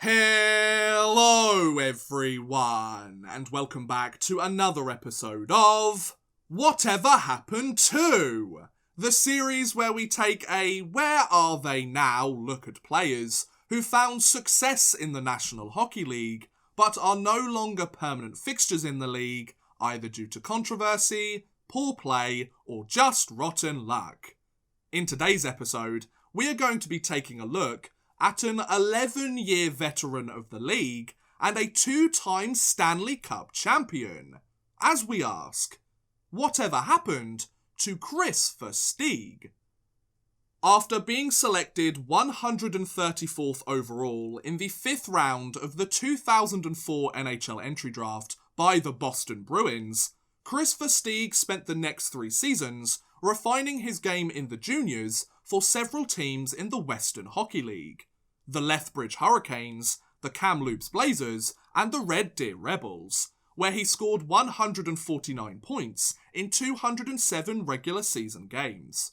Hello everyone, and welcome back to another episode of Whatever Happened To? The series where we take a where are they now look at players who found success in the National Hockey League but are no longer permanent fixtures in the league, either due to controversy, poor play, or just rotten luck. In today's episode, we are going to be taking a look at an 11-year veteran of the league and a 2-time Stanley Cup Champion, as we ask, whatever happened to Kris Versteeg? After being selected 134th overall in the 5th round of the 2004 NHL entry draft by the Boston Bruins, Kris Versteeg spent the next 3 seasons refining his game in the juniors for several teams in the Western Hockey League: the Lethbridge Hurricanes, the Kamloops Blazers, and the Red Deer Rebels, where he scored 149 points in 207 regular season games.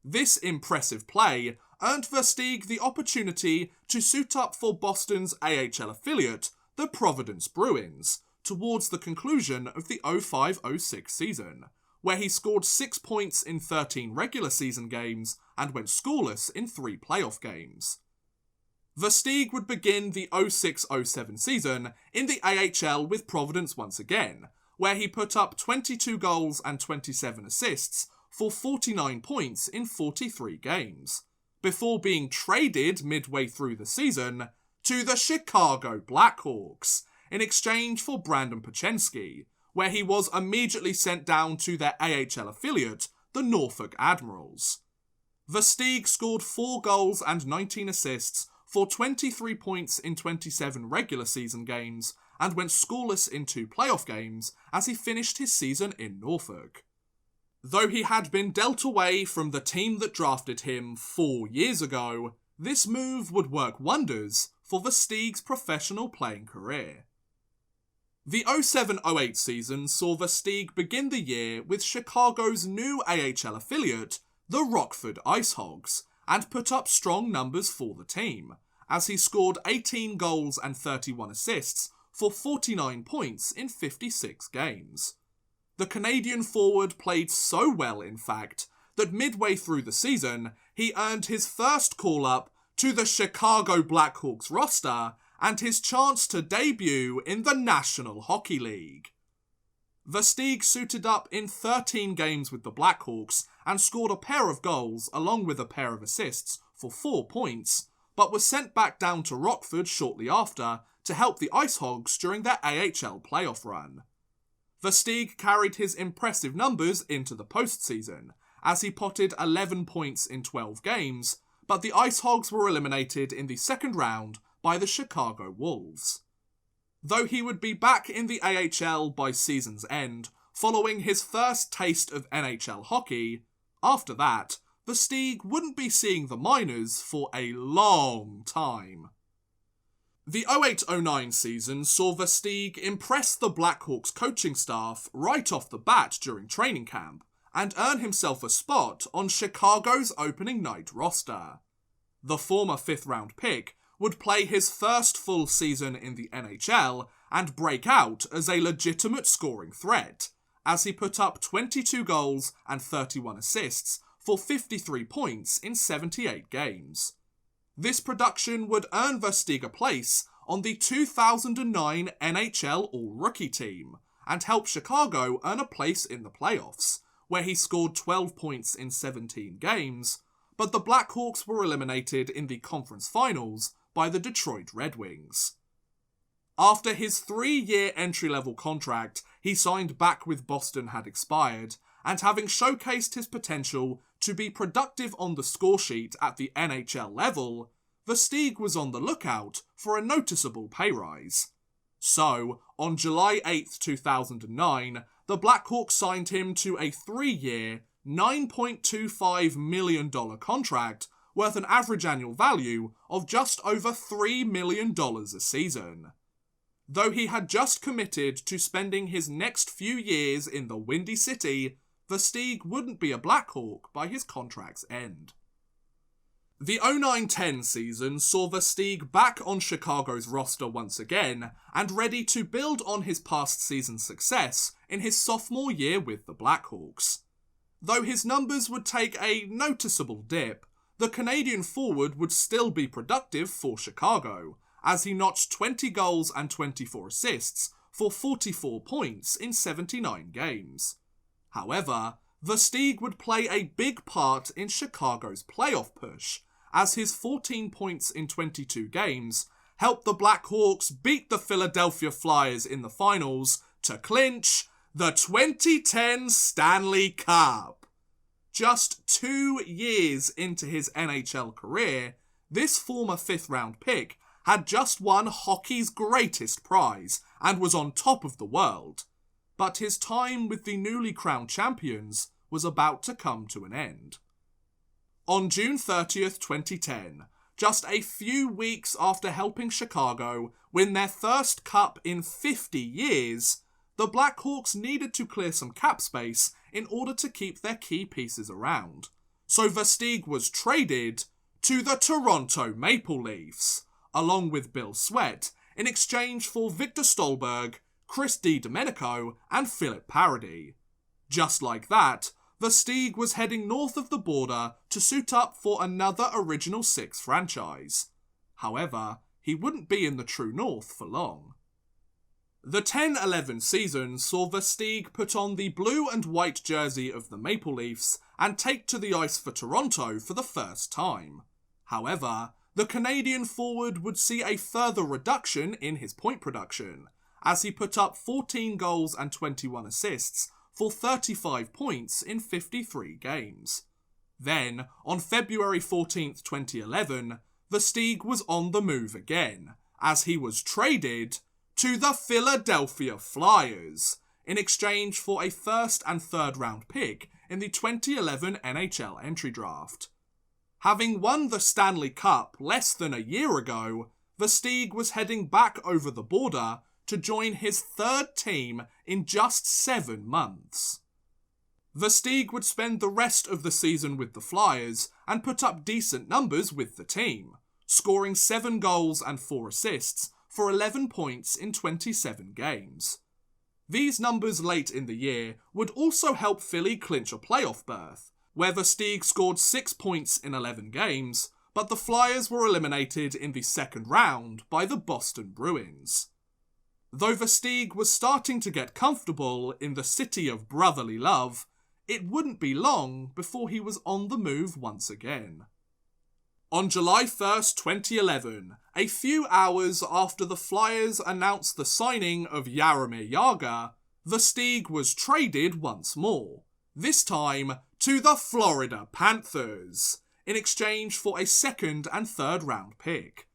This impressive play earned Versteeg the opportunity to suit up for Boston's AHL affiliate, the Providence Bruins, towards the conclusion of the 05-06 season, where he scored 6 points in 13 regular season games and went scoreless in 3 playoff games. Versteeg would begin the 06-07 season in the AHL with Providence once again, where he put up 22 goals and 27 assists for 49 points in 43 games, before being traded midway through the season to the Chicago Blackhawks in exchange for Brandon Pachenski, where he was immediately sent down to their AHL affiliate, the Norfolk Admirals. Versteeg scored 4 goals and 19 assists for 23 points in 27 regular season games and went scoreless in 2 playoff games as he finished his season in Norfolk. Though he had been dealt away from the team that drafted him 4 years ago, this move would work wonders for Versteeg's professional playing career. The 07-08 season saw Versteeg begin the year with Chicago's new AHL affiliate, the Rockford IceHogs, and put up strong numbers for the team, as he scored 18 goals and 31 assists for 49 points in 56 games. The Canadian forward played so well, in fact, that midway through the season, he earned his first call-up to the Chicago Blackhawks roster and his chance to debut in the National Hockey League. Versteeg suited up in 13 games with the Blackhawks and scored a pair of goals along with a pair of assists for 4 points, but was sent back down to Rockford shortly after to help the IceHogs during their AHL playoff run. Versteeg carried his impressive numbers into the postseason, as he potted 11 points in 12 games, but the IceHogs were eliminated in the second round by the Chicago Wolves. Though he would be back in the AHL by season's end, following his first taste of NHL hockey, after that, Versteeg wouldn't be seeing the minors for a long time. The 08-09 season saw Versteeg impress the Blackhawks coaching staff right off the bat during training camp, and earn himself a spot on Chicago's opening night roster. The former 5th round pick would play his first full season in the NHL and break out as a legitimate scoring threat, as he put up 22 goals and 31 assists for 53 points in 78 games. This production would earn Versteeg a place on the 2009 NHL All-Rookie team, and help Chicago earn a place in the playoffs, where he scored 12 points in 17 games, but the Blackhawks were eliminated in the conference finals by the Detroit Red Wings. After his 3-year entry-level contract he signed back with Boston had expired, and having showcased his potential to be productive on the scoresheet at the NHL level, Versteeg was on the lookout for a noticeable pay rise. So, on July 8, 2009, the Blackhawks signed him to a 3-year, $9.25 million contract worth an average annual value of just over $3 million a season. Though he had just committed to spending his next few years in the Windy City, Versteeg wouldn't be a Blackhawk by his contract's end. The 09-10 season saw Versteeg back on Chicago's roster once again, and ready to build on his past season success in his sophomore year with the Blackhawks. Though his numbers would take a noticeable dip, the Canadian forward would still be productive for Chicago, as he notched 20 goals and 24 assists for 44 points in 79 games. However, Versteeg would play a big part in Chicago's playoff push, as his 14 points in 22 games helped the Blackhawks beat the Philadelphia Flyers in the finals to clinch the 2010 Stanley Cup. Just 2 years into his NHL career, this former 5th-round pick had just won hockey's greatest prize and was on top of the world. But his time with the newly crowned champions was about to come to an end. On June 30th, 2010, just a few weeks after helping Chicago win their first cup in 50 years, the Blackhawks needed to clear some cap space in order to keep their key pieces around. So Versteeg was traded to the Toronto Maple Leafs, along with Bill Sweat, in exchange for Victor Stolberg, Chris DiDomenico, and Philip Paradis. Just like that, Versteeg was heading north of the border to suit up for another Original Six franchise. However, he wouldn't be in the true north for long. The 10-11 season saw Versteeg put on the blue and white jersey of the Maple Leafs and take to the ice for Toronto for the first time. However, the Canadian forward would see a further reduction in his point production, as he put up 14 goals and 21 assists for 35 points in 53 games. Then, on February 14th, 2011, Versteeg was on the move again, as he was traded to the Philadelphia Flyers, in exchange for a first and third round pick in the 2011 NHL entry draft. Having won the Stanley Cup less than a year ago, Versteeg was heading back over the border to join his third team in just 7 months. Versteeg would spend the rest of the season with the Flyers and put up decent numbers with the team, scoring 7 goals and 4 assists for 11 points in 27 games. These numbers late in the year would also help Philly clinch a playoff berth, where Versteeg scored 6 points in 11 games, but the Flyers were eliminated in the second round by the Boston Bruins. Though Versteeg was starting to get comfortable in the city of brotherly love, it wouldn't be long before he was on the move once again. On July 1st, 2011, a few hours after the Flyers announced the signing of Jaromir Jagr, Versteeg was traded once more, this time to the Florida Panthers, in exchange for a second and third round pick.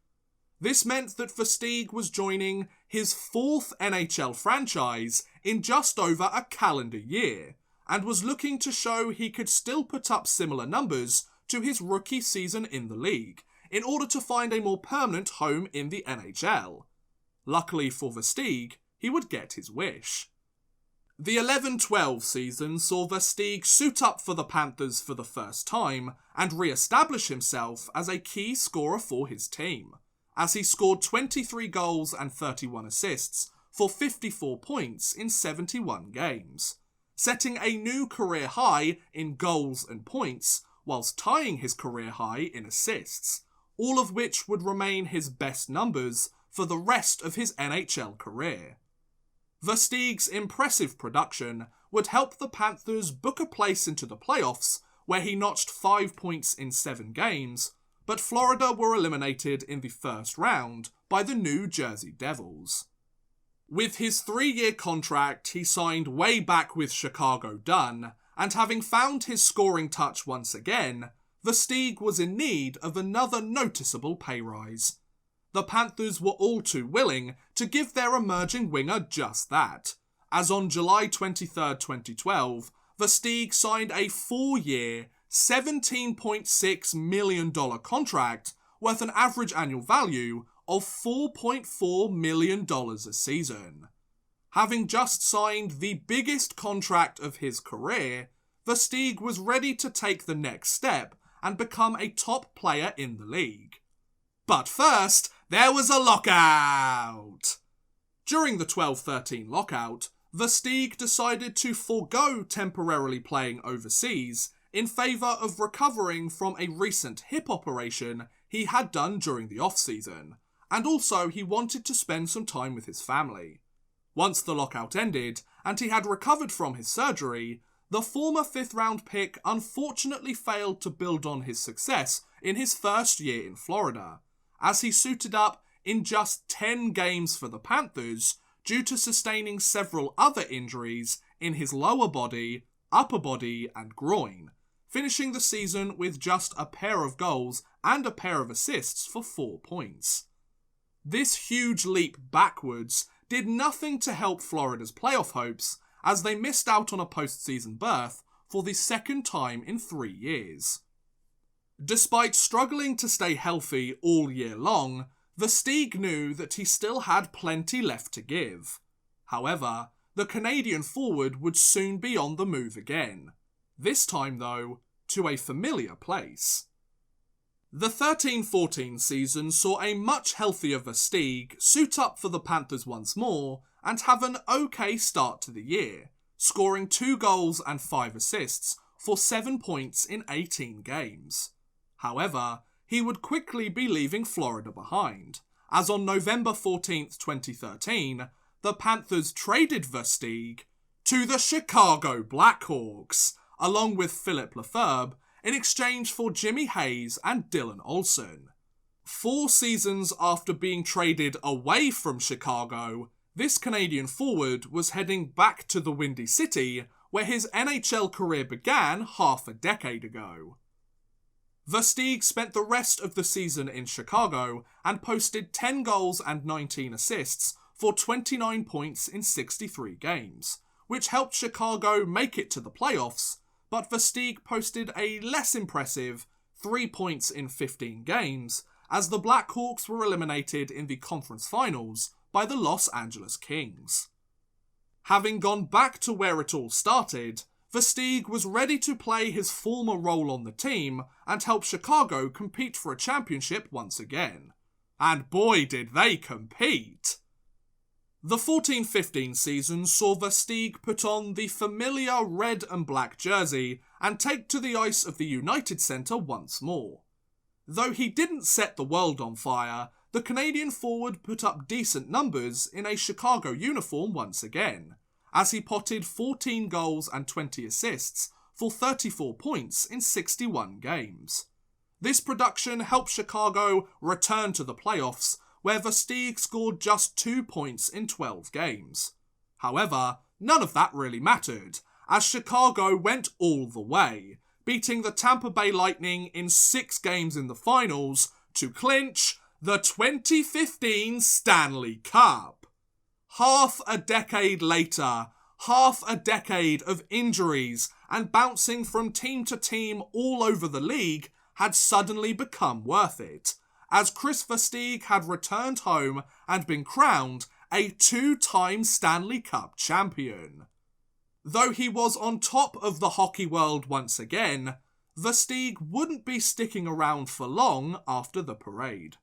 This meant that Versteeg was joining his 4th NHL franchise in just over a calendar year, and was looking to show he could still put up similar numbers to his rookie season in the league, in order to find a more permanent home in the NHL. Luckily for Versteeg, he would get his wish. The 11-12 season saw Versteeg suit up for the Panthers for the first time and re-establish himself as a key scorer for his team, as he scored 23 goals and 31 assists for 54 points in 71 games, setting a new career high in goals and points, whilst tying his career high in assists, all of which would remain his best numbers for the rest of his NHL career. Versteeg's impressive production would help the Panthers book a place into the playoffs, where he notched 5 points in 7 games, but Florida were eliminated in the first round by the New Jersey Devils. With his 3-year contract he signed way back with Chicago done, and having found his scoring touch once again, Versteeg was in need of another noticeable pay rise. The Panthers were all too willing to give their emerging winger just that, as on July 23, 2012, Versteeg signed a 4-year, $17.6 million contract worth an average annual value of $4.4 million a season. Having just signed the biggest contract of his career, Versteeg was ready to take the next step and become a top player in the league. But first, there was a lockout! During the 12-13 lockout, Versteeg decided to forego temporarily playing overseas in favour of recovering from a recent hip operation he had done during the off-season, and also he wanted to spend some time with his family. Once the lockout ended, and he had recovered from his surgery, the former 5th round pick unfortunately failed to build on his success in his first year in Florida, as he suited up in just 10 games for the Panthers due to sustaining several other injuries in his lower body, upper body and groin, finishing the season with just a pair of goals and a pair of assists for 4 points. This huge leap backwards did nothing to help Florida's playoff hopes, as they missed out on a postseason berth for the second time in 3 years. Despite struggling to stay healthy all year long, Versteeg knew that he still had plenty left to give. However, the Canadian forward would soon be on the move again. This time, though, to a familiar place. The 13-14 season saw a much healthier Versteeg suit up for the Panthers once more and have an okay start to the year, scoring 2 goals and 5 assists for 7 points in 18 games. However, he would quickly be leaving Florida behind, as on November 14th, 2013, the Panthers traded Versteeg to the Chicago Blackhawks, along with Philip Lefebvre, in exchange for Jimmy Hayes and Dylan Olsen. 4 seasons after being traded away from Chicago, this Canadian forward was heading back to the Windy City, where his NHL career began half a decade ago. Versteeg spent the rest of the season in Chicago and posted 10 goals and 19 assists for 29 points in 63 games, which helped Chicago make it to the playoffs, but Versteeg posted a less impressive 3 points in 15 games, as the Blackhawks were eliminated in the conference finals by the Los Angeles Kings. Having gone back to where it all started, Versteeg was ready to play his former role on the team and help Chicago compete for a championship once again. And boy did they compete! The 14-15 season saw Versteeg put on the familiar red and black jersey and take to the ice of the United Centre once more. Though he didn't set the world on fire, the Canadian forward put up decent numbers in a Chicago uniform once again, as he potted 14 goals and 20 assists for 34 points in 61 games. This production helped Chicago return to the playoffs, where Versteeg scored just 2 points in 12 games. However, none of that really mattered, as Chicago went all the way, beating the Tampa Bay Lightning in 6 games in the finals to clinch the 2015 Stanley Cup. Half a decade later, half a decade of injuries and bouncing from team to team all over the league had suddenly become worth it, as Kris Versteeg had returned home and been crowned a 2-time Stanley Cup champion. Though he was on top of the hockey world once again, Versteeg wouldn't be sticking around for long after the parade.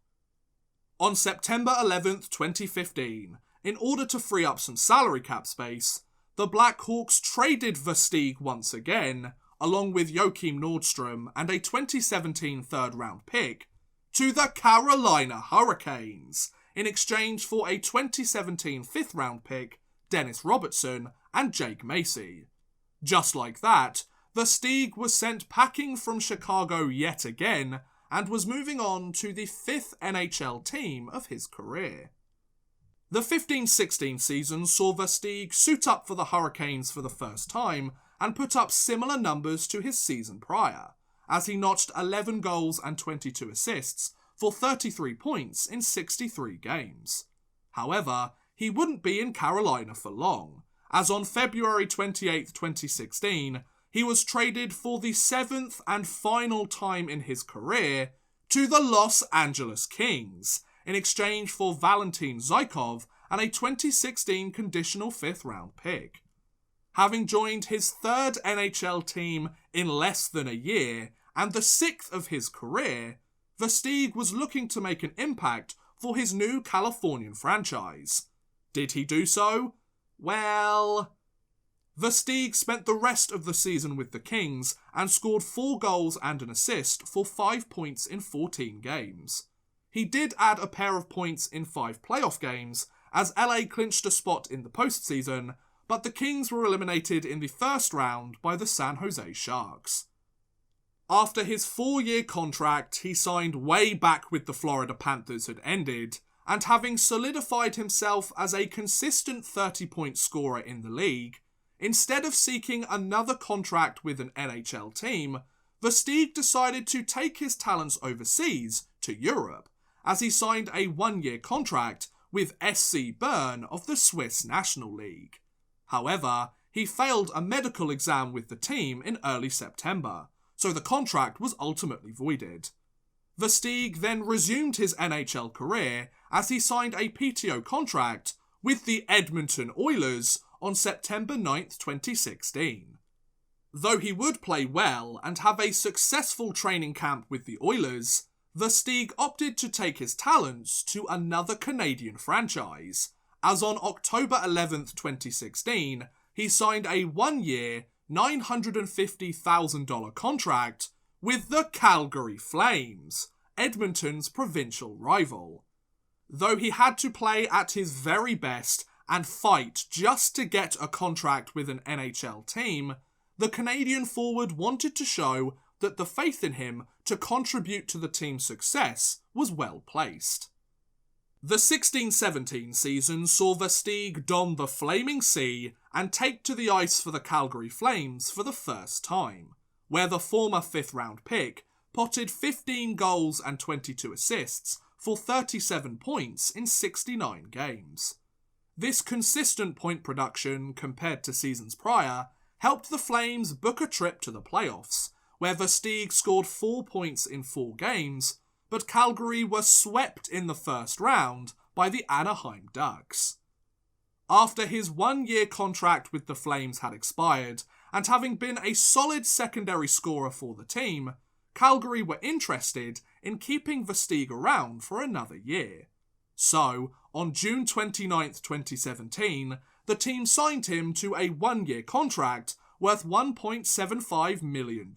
On September 11th, 2015, in order to free up some salary cap space, the Blackhawks traded Versteeg once again, along with Joachim Nordstrom and a 2017 third-round pick, to the Carolina Hurricanes, in exchange for a 2017 fifth-round pick, Dennis Robertson and Jake Macy. Just like that, Versteeg was sent packing from Chicago yet again, and was moving on to the 5th NHL team of his career. The 15-16 season saw Versteeg suit up for the Hurricanes for the first time and put up similar numbers to his season prior, as he notched 11 goals and 22 assists for 33 points in 63 games. However, he wouldn't be in Carolina for long, as on February 28, 2016, he was traded for the 7th and final time in his career to the Los Angeles Kings, in exchange for Valentin Zykov and a 2016 conditional 5th-round pick. Having joined his 3rd NHL team in less than a year, and the 6th of his career, Versteeg was looking to make an impact for his new Californian franchise. Did he do so? Well, Versteeg spent the rest of the season with the Kings and scored 4 goals and an assist for 5 points in 14 games. He did add a pair of points in 5 playoff games as LA clinched a spot in the postseason, but the Kings were eliminated in the first round by the San Jose Sharks. After his 4-year contract he signed way back with the Florida Panthers had ended, and having solidified himself as a consistent 30-point scorer in the league, instead of seeking another contract with an NHL team, Versteeg decided to take his talents overseas to Europe, as he signed a 1-year contract with SC Bern of the Swiss National League. However, he failed a medical exam with the team in early September, so the contract was ultimately voided. Versteeg then resumed his NHL career as he signed a PTO contract with the Edmonton Oilers on September 9th, 2016. Though he would play well and have a successful training camp with the Oilers, Versteeg opted to take his talents to another Canadian franchise, as on October 11th, 2016, he signed a 1-year, $950,000 contract with the Calgary Flames, Edmonton's provincial rival. Though he had to play at his very best and fight just to get a contract with an NHL team, the Canadian forward wanted to show that the faith in him to contribute to the team's success was well placed. The 16-17 season saw Versteeg don the Flaming Sea and take to the ice for the Calgary Flames for the first time, where the former 5th-round pick potted 15 goals and 22 assists for 37 points in 69 games. This consistent point production compared to seasons prior helped the Flames book a trip to the playoffs, where Versteeg scored 4 points in 4 games, but Calgary were swept in the first round by the Anaheim Ducks. After his 1-year contract with the Flames had expired, and having been a solid secondary scorer for the team, Calgary were interested in keeping Versteeg around for another year. So, on June 29th, 2017, the team signed him to a 1-year contract worth $1.75 million.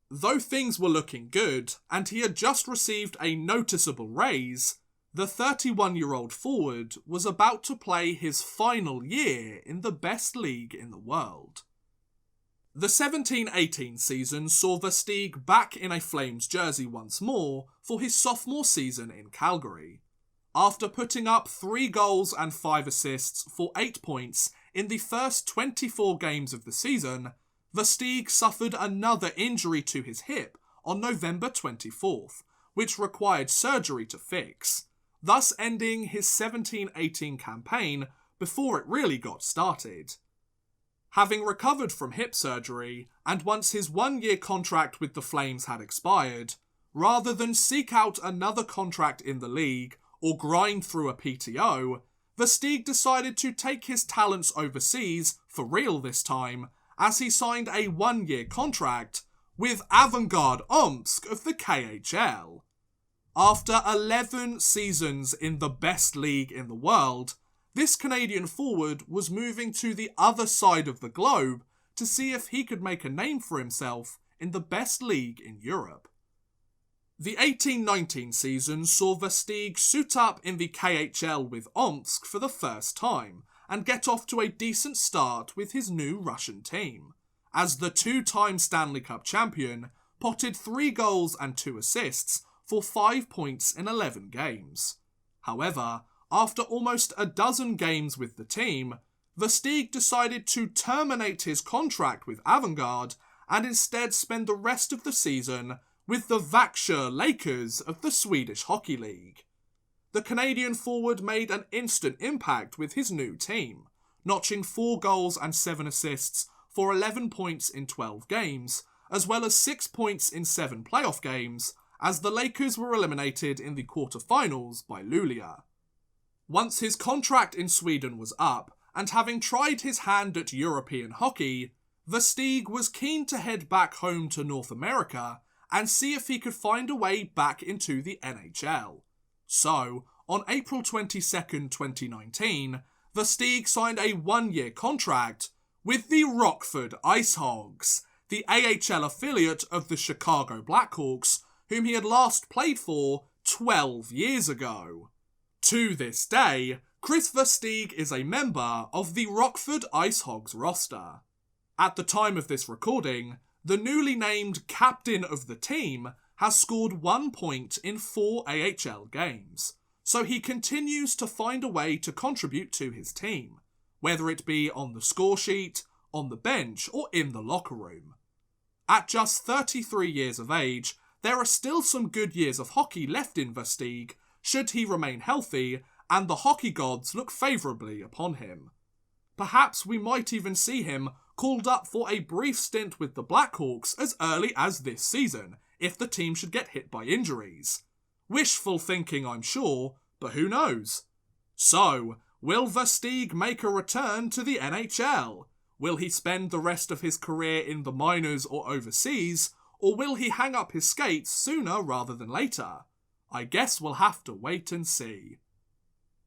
Though things were looking good, and he had just received a noticeable raise, the 31-year-old forward was about to play his final year in the best league in the world. The 17-18 season saw Versteeg back in a Flames jersey once more for his sophomore season in Calgary. After putting up 3 goals and 5 assists for 8 points in the first 24 games of the season, Versteeg suffered another injury to his hip on November 24th, which required surgery to fix, thus ending his 17-18 campaign before it really got started. Having recovered from hip surgery, and once his 1-year contract with the Flames had expired, rather than seek out another contract in the league or grind through a PTO, Versteeg decided to take his talents overseas, for real this time, as he signed a 1-year contract with Avangard Omsk of the KHL. After 11 seasons in the best league in the world, this Canadian forward was moving to the other side of the globe to see if he could make a name for himself in the best league in Europe. The 18-19 season saw Versteeg suit up in the KHL with Omsk for the first time, and get off to a decent start with his new Russian team, as the 2-time Stanley Cup Champion potted 3 goals and 2 assists for 5 points in 11 games. However, after almost a dozen games with the team, Versteeg decided to terminate his contract with Avangard and instead spend the rest of the season with the Växjö Lakers of the Swedish Hockey League. The Canadian forward made an instant impact with his new team, notching 4 goals and 7 assists for 11 points in 12 games, as well as 6 points in 7 playoff games, as the Lakers were eliminated in the quarterfinals by Luleå. Once his contract in Sweden was up, and having tried his hand at European hockey, Versteeg was keen to head back home to North America and see if he could find a way back into the NHL. So, on April 22nd, 2019, Versteeg signed a one-year contract with the Rockford Ice Hogs, the AHL affiliate of the Chicago Blackhawks, whom he had last played for 12 years ago. To this day, Kris Versteeg is a member of the Rockford Ice Hogs roster. At the time of this recording, the newly named captain of the team has scored 1 point in 4 AHL games, so he continues to find a way to contribute to his team, whether it be on the score sheet, on the bench, or in the locker room. At just 33 years of age, there are still some good years of hockey left in Versteeg, should he remain healthy and the hockey gods look favourably upon him. Perhaps we might even see him called up for a brief stint with the Blackhawks as early as this season, if the team should get hit by injuries. Wishful thinking, I'm sure, but who knows? So, will Versteeg make a return to the NHL? Will he spend the rest of his career in the minors or overseas, or will he hang up his skates sooner rather than later? I guess we'll have to wait and see.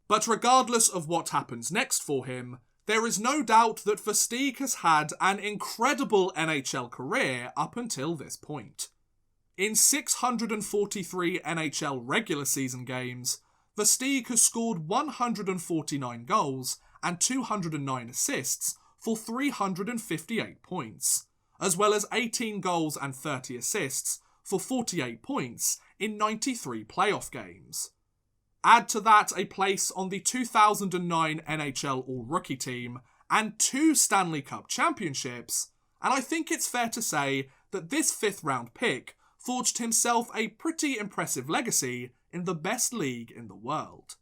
But regardless of what happens next for him, there is no doubt that Versteeg has had an incredible NHL career up until this point. In 643 NHL regular season games, Versteeg has scored 149 goals and 209 assists for 358 points, as well as 18 goals and 30 assists for 48 points in 93 playoff games. Add to that a place on the 2009 NHL All-Rookie team and 2 Stanley Cup Championships, and I think it's fair to say that this 5th round pick forged himself a pretty impressive legacy in the best league in the world.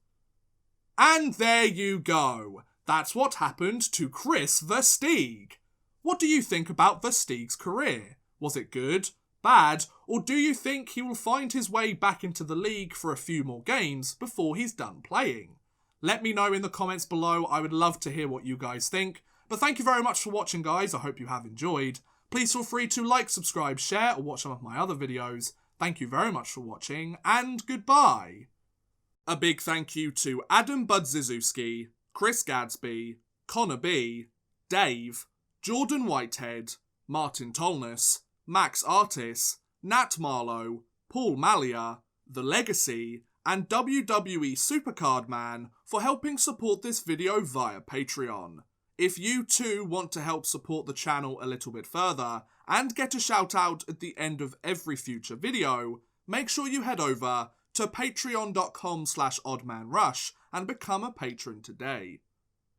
And there you go. That's what happened to Kris Versteeg. What do you think about Versteeg's career? Was it good, bad, or do you think he will find his way back into the league for a few more games before he's done playing? Let me know in the comments below. I would love to hear what you guys think. But thank you very much for watching, guys. I hope you have enjoyed. Please feel free to like, subscribe, share, or watch some of my other videos. Thank you very much for watching, and goodbye. A big thank you to Adam Budziszewski, Chris Gadsby, Connor B, Dave, Jordan Whitehead, Martin Tolness, Max Artis, Nat Marlowe, Paul Malia, The Legacy, and WWE Supercard Man for helping support this video via Patreon. If you too want to help support the channel a little bit further and get a shout out at the end of every future video, make sure you head over to patreon.com/oddmanrush and become a patron today.